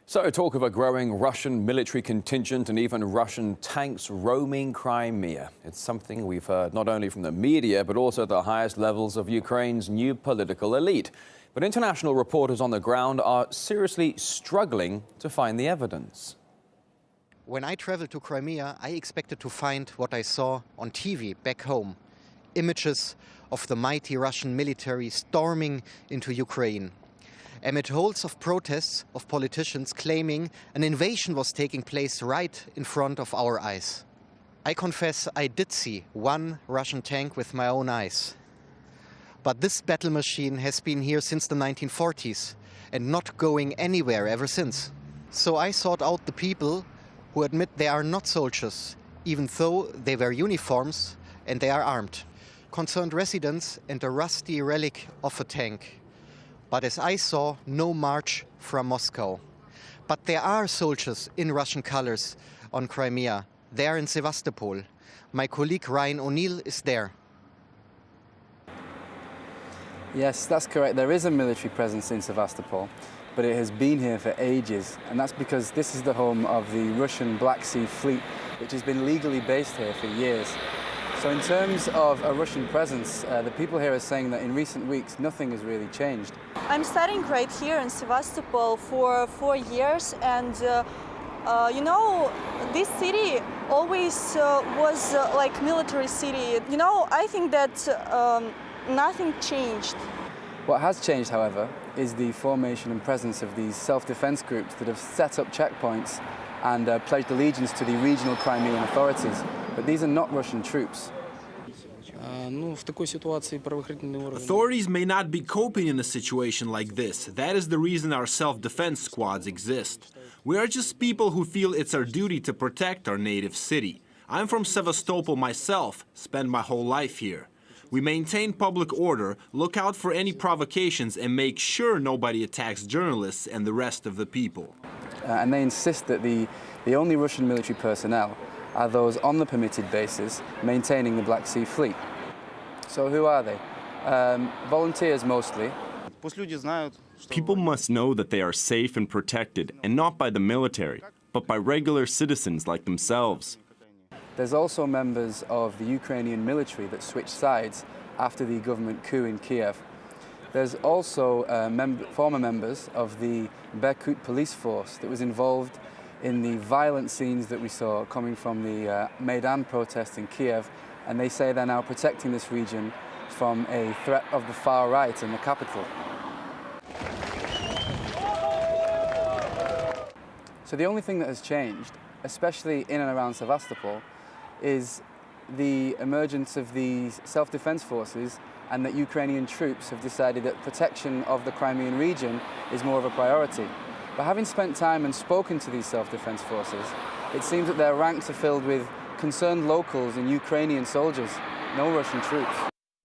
So talk of a growing Russian military contingent and even Russian tanks roaming Crimea. It's something we've heard not only from the media, but also the highest levels of Ukraine's new political elite. But international reporters on the ground are seriously struggling to find the evidence. When I traveled to Crimea, I expected to find what I saw on TV back home. Images of the mighty Russian military storming into Ukraine. Amid holes of protests of politicians claiming an invasion was taking place right in front of our eyes. I confess I did see one Russian tank with my own eyes. But this battle machine has been here since the 1940s and not going anywhere ever since. So I sought out the people who admit they are not soldiers, even though they wear uniforms and they are armed. Concerned residents and a rusty relic of a tank. But as I saw, no march from Moscow. But there are soldiers in Russian colors on Crimea. They are in Sevastopol. My colleague Ryan O'Neill is there. Yes, that's correct. There is a military presence in Sevastopol, but it has been here for ages. And that's because this is the home of the Russian Black Sea Fleet, which has been legally based here for years. So in terms of a Russian presence, the people here are saying that in recent weeks, nothing has really changed. I'm studying right here in Sevastopol for 4 years, and you know, this city always was like military city. You know, I think that nothing changed. What has changed, however, is the formation and presence of these self-defense groups that have set up checkpoints and pledged allegiance to the regional Crimean authorities. But these are not Russian troops. Authorities may not be coping in a situation like this. That is the reason our self-defense squads exist. We are just people who feel it's our duty to protect our native city. I'm from Sevastopol myself, spend my whole life here. We maintain public order, look out for any provocations, and make sure nobody attacks journalists and the rest of the people. And they insist that the only Russian military personnel are those on the permitted bases maintaining the Black Sea Fleet. So who are they? Volunteers mostly. People must know that they are safe and protected, and not by the military, but by regular citizens like themselves. There's also members of the Ukrainian military that switched sides after the government coup in Kiev. There's also former members of the Berkut police force that was involved in the violent scenes that we saw coming from the Maidan protests in Kiev, and they say they're now protecting this region from a threat of the far right in the capital. So the only thing that has changed, especially in and around Sevastopol, is the emergence of these self-defense forces, and that Ukrainian troops have decided that protection of the Crimean region is more of a priority. But having spent time and spoken to these self-defense forces, it seems that their ranks are filled with concerned locals and Ukrainian soldiers, no Russian troops.